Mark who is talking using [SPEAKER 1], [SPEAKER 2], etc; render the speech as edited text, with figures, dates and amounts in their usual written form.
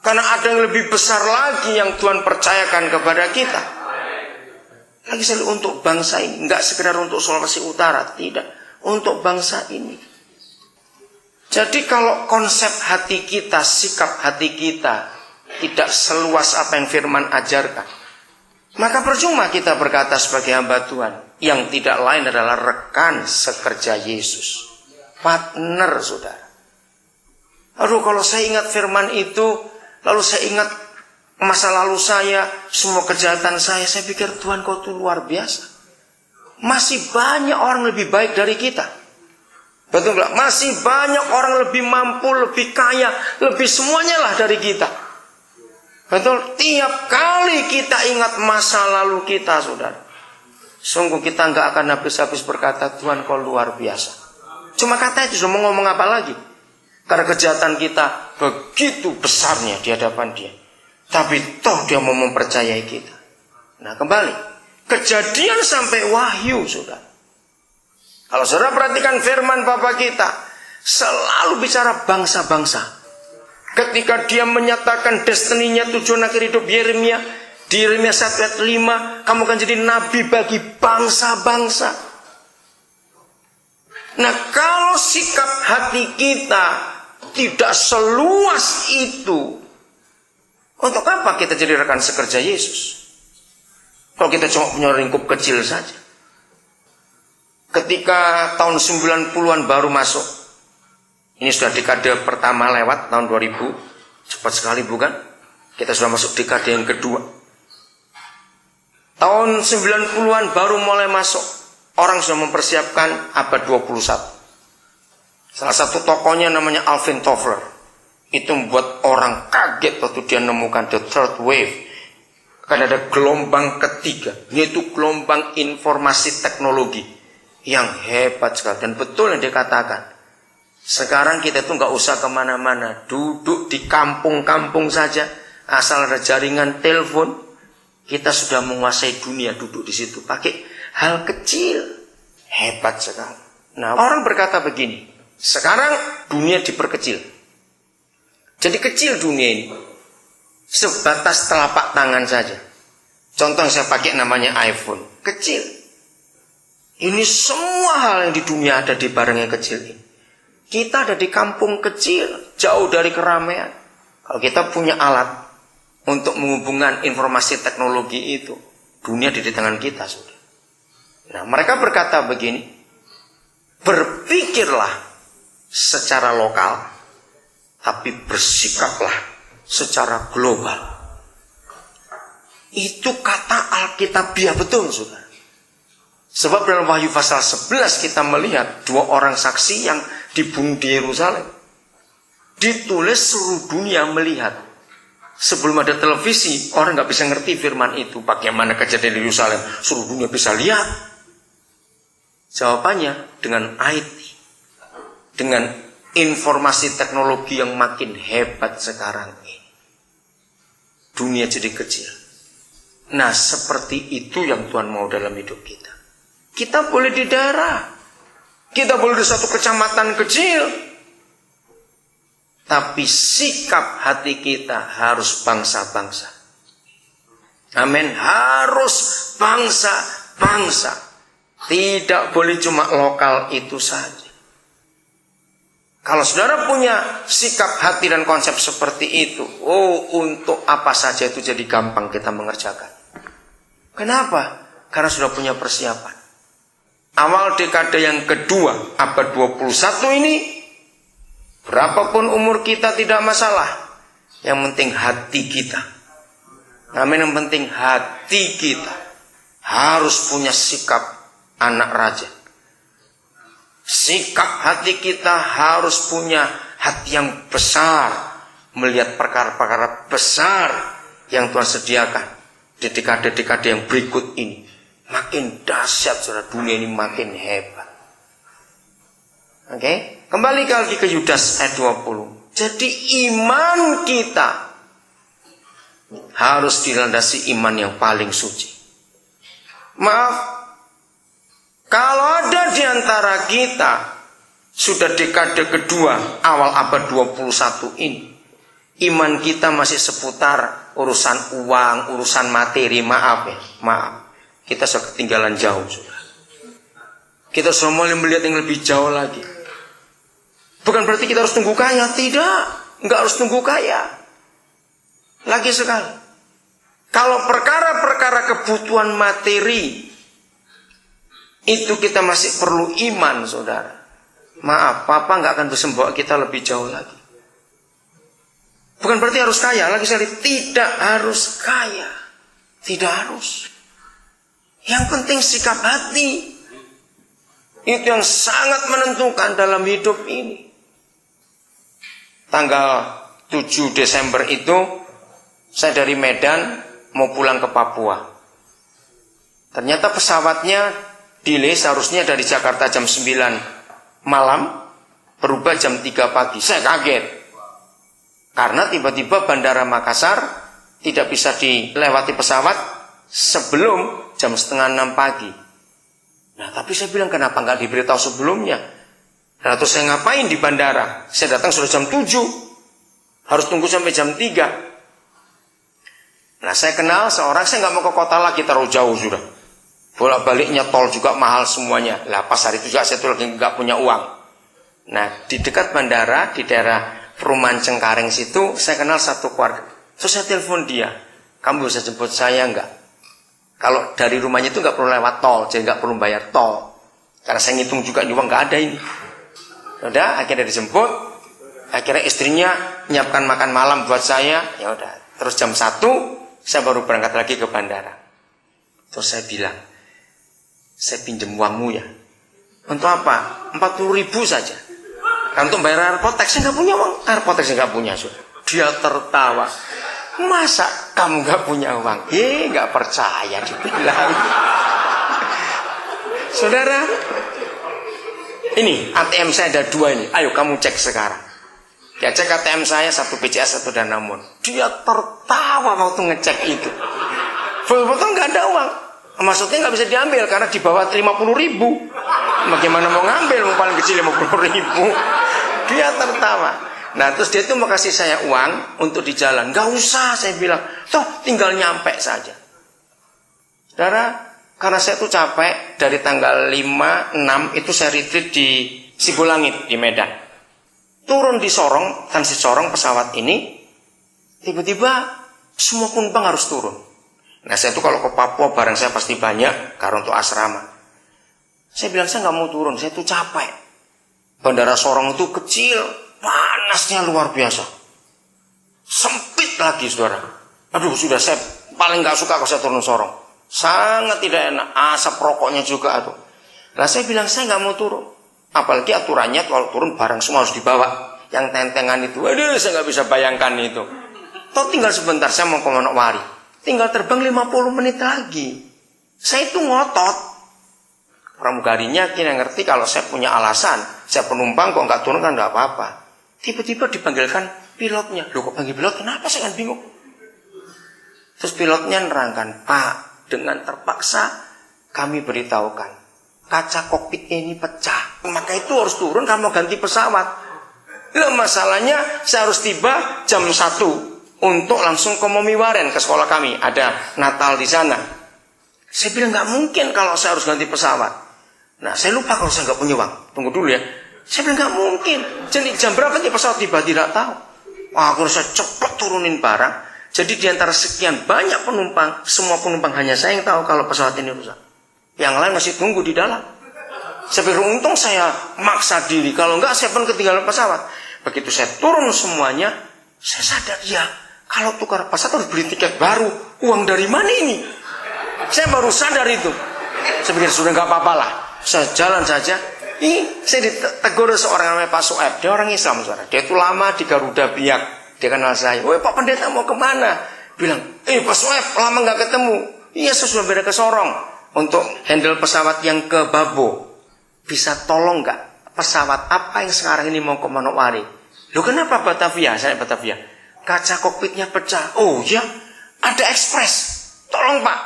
[SPEAKER 1] Karena ada yang lebih besar lagi yang Tuhan percayakan kepada kita. Lagi sekali untuk bangsa ini, enggak sekedar untuk Sulawesi Utara, tidak, untuk bangsa ini. Jadi kalau konsep hati kita, sikap hati kita tidak seluas apa yang firman ajarkan, maka percuma kita berkata sebagai hamba Tuhan yang tidak lain adalah rekan sekerja Yesus, partner, saudara. Aduh, kalau saya ingat firman itu, lalu saya ingat masa lalu saya, semua kejahatan saya pikir Tuhan kau tuh luar biasa. Masih banyak orang lebih baik dari kita. Betul nggak? Masih banyak orang lebih mampu, lebih kaya, lebih semuanya lah dari kita. Betul? Tiap kali kita ingat masa lalu kita, saudara, sungguh kita nggak akan habis-habis berkata Tuhan kau luar biasa. Cuma kata itu sudah mau ngomong apa lagi? Karena kejahatan kita begitu besarnya di hadapan Dia. Tapi toh Dia mau mempercayai kita. Nah, kembali Kejadian sampai Wahyu, saudara. Kalau saudara perhatikan firman Bapa kita, selalu bicara bangsa-bangsa. Ketika Dia menyatakan destininya, tujuan akhir hidup Yeremia, di Yeremia 1 ayat 5, kamu akan jadi nabi bagi bangsa-bangsa. Nah, kalau sikap hati kita tidak seluas itu, untuk apa kita jadi rekan sekerja Yesus? Kalau kita cuma punya lingkup kecil saja. Ketika tahun 90-an baru masuk, ini sudah dekade pertama lewat, tahun 2000, cepat sekali bukan? Kita sudah masuk dekade yang kedua. Tahun 90-an baru mulai masuk, orang sudah mempersiapkan abad 21. Salah satu tokohnya namanya Alvin Toffler. Itu membuat orang kaget waktu dia menemukan the third wave. Karena ada gelombang ketiga, yaitu gelombang informasi teknologi yang hebat sekali. Dan betul yang dia katakan, sekarang kita tuh nggak usah kemana-mana, duduk di kampung-kampung saja, asal ada jaringan telepon, kita sudah menguasai dunia. Duduk di situ pakai hal kecil, hebat sekali. Nah, orang berkata begini, sekarang dunia diperkecil. Jadi kecil dunia ini, sebatas telapak tangan saja. Contoh yang saya pakai namanya iPhone, kecil. Ini semua hal yang di dunia ada di barang yang kecil ini. Kita ada di kampung kecil, jauh dari keramaian. Kalau kita punya alat untuk menghubungkan informasi teknologi itu, dunia di tangan kita sudah. Nah, mereka berkata begini, berpikirlah secara lokal, tapi bersikaplah secara global. Itu kata Alkitabiah betul, saudara. Sebab dalam Wahyu pasal 11 kita melihat dua orang saksi yang dibunuh di Yerusalem. Ditulis seluruh dunia melihat. Sebelum ada televisi, orang nggak bisa ngerti firman itu. Bagaimana kejadian di Yerusalem, seluruh dunia bisa lihat. Jawabannya dengan IT, dengan informasi teknologi yang makin hebat sekarang ini. Dunia jadi kecil. Nah, seperti itu yang Tuhan mau dalam hidup kita. Kita boleh di daerah, kita boleh di satu kecamatan kecil, tapi sikap hati kita harus bangsa-bangsa. Amin. Harus bangsa-bangsa. Tidak boleh cuma lokal itu saja. Kalau saudara punya sikap hati dan konsep seperti itu, untuk apa saja itu jadi gampang kita mengerjakan. Kenapa? Karena sudah punya persiapan. Awal dekade yang kedua, abad 21 ini, berapapun umur kita tidak masalah. Yang penting hati kita. Amin, yang penting hati kita harus punya sikap anak raja. Sikap hati kita harus punya hati yang besar, melihat perkara-perkara besar yang Tuhan sediakan di dekade-dekade yang berikut ini. Makin dahsyat, saudara, dunia ini makin hebat. Oke, kembali lagi ke Yudas ayat 20. Jadi iman kita harus dilandasi iman yang paling suci. Maaf, kalau ada di antara kita sudah dekade kedua awal abad 21 ini iman kita masih seputar urusan uang, urusan materi, maaf. Kita sudah ketinggalan jauh, sudah. Kita sudah mulai melihat yang lebih jauh lagi. Bukan berarti kita harus tunggu kaya, tidak. Enggak harus tunggu kaya. Lagi sekali. Kalau perkara-perkara kebutuhan materi, itu kita masih perlu iman, saudara. Maaf, Papa nggak akan bisa membawa kita lebih jauh lagi. Bukan berarti harus kaya. Lagi sekali, tidak harus kaya. Tidak harus. Yang penting sikap hati. Itu yang sangat menentukan dalam hidup ini. Tanggal 7 Desember itu, saya dari Medan mau pulang ke Papua. Ternyata pesawatnya delay, seharusnya dari Jakarta jam 9 malam, berubah jam 3 pagi. Saya kaget. Karena tiba-tiba Bandara Makassar tidak bisa dilewati pesawat sebelum jam setengah 6 pagi. Nah, tapi saya bilang, kenapa nggak diberitahu sebelumnya? Nah, terus saya ngapain di bandara? Saya datang sudah jam 7. Harus tunggu sampai jam 3. Nah, saya kenal seorang, saya nggak mau ke kota lagi, terlalu jauh sudah. Bolak-baliknya tol juga mahal semuanya. Lah, pas hari itu juga saya tuh lagi nggak punya uang. Nah, di dekat bandara, di daerah Perumahan Cengkareng situ, saya kenal satu keluarga. Terus saya telepon dia, kamu bisa jemput saya nggak? Kalau dari rumahnya itu nggak perlu lewat tol, jadi nggak perlu bayar tol. Karena saya ngitung juga uang nggak ada ini. Udah, akhirnya dijemput. Akhirnya istrinya menyiapkan makan malam buat saya. Ya udah. Terus jam 1 saya baru berangkat lagi ke bandara. Terus saya bilang, saya pinjam uangmu ya. Untuk apa? 40.000 saja. Kan untuk bayar airport tax, saya nggak punya uang. Airport tax nggak punya. Dia tertawa. Masa kamu nggak punya uang? Nggak percaya dibilang. Saudara, ini ATM saya ada 2 ini. Ayo kamu cek sekarang. Dia cek ATM saya, 1 BCA, 1 Danamon. Dia tertawa waktu ngecek itu. Betul-betul nggak ada uang. Maksudnya nggak bisa diambil karena di bawah 50.000. Bagaimana mau ngambil? Mau paling kecil 50.000. Dia tertawa. Nah, terus dia itu mau kasih saya uang untuk di jalan. Gak usah, saya bilang. Toh, tinggal nyampe saja. Saudara, karena saya tuh capek, dari tanggal 5, 6, itu saya retreat di Sibulangit, di Medan. Turun di Sorong, transit Sorong pesawat ini, tiba-tiba semua penumpang harus turun. Nah, saya tuh kalau ke Papua, barang saya pasti banyak, karena untuk asrama. Saya bilang, saya gak mau turun, saya tuh capek. Bandara Sorong itu kecil, panasnya luar biasa. Sempit lagi, saudara. Aduh, sudah saya paling gak suka kalau saya turun Sorong. Sangat tidak enak. Asap rokoknya juga, aduh. Nah, saya bilang, saya gak mau turun. Apalagi aturannya kalau turun barang semua harus dibawa. Yang tentengan itu, aduh, saya gak bisa bayangkan itu. Toh tinggal sebentar, saya mau ke Manokwari. Tinggal terbang 50 menit lagi. Saya itu ngotot. Pramugarinya kira ngerti kalau saya punya alasan. Saya penumpang kok nggak turun kan nggak apa-apa. Tiba-tiba dipanggilkan pilotnya. Loh, kok panggil pilot? Kenapa? Saya kan bingung. Terus pilotnya nerangkan, Pak, dengan terpaksa kami beritahukan kaca kokpit ini pecah. Maka itu harus turun, kamu ganti pesawat. Loh, masalahnya saya harus tiba jam 1 untuk langsung ke Momiwaren, ke sekolah kami. Ada Natal di sana. Saya bilang nggak mungkin kalau saya harus ganti pesawat. Nah, saya lupa kalau saya nggak punya uang. Tunggu dulu ya. Saya bilang nggak mungkin. Jadi jam berapa nih pesawat tiba? Tidak tahu. Wah, aku harus cepat turunin barang. Jadi di antara sekian banyak penumpang, semua penumpang hanya saya yang tahu kalau pesawat ini rusak. Yang lain masih tunggu di dalam. Saya beruntung saya maksa diri. Kalau enggak, saya pun ketinggalan pesawat. Begitu saya turun semuanya, saya sadar ya, kalau tukar pesawat harus beli tiket baru. Uang dari mana ini? Saya baru sadar itu. Saya pikir sudah nggak apa-apa lah. Saya jalan saja. Saya ditegur seorang namanya Pak Soeb. Dia orang Islam, saudara. Dia itu lama di Garuda Biak. Dia kenal saya. Woi, Pak Pendeta mau kemana? Bilang, Pak Soeb, lama nggak ketemu. Iya, saya sudah beda ke Sorong untuk handle pesawat yang ke Babo. Bisa tolong nggak pesawat apa yang sekarang ini mau ke Manokwari? Loh, kenapa Batavia? Saya Batavia. Kaca kokpitnya pecah. Oh ya, ada ekspres. Tolong Pak.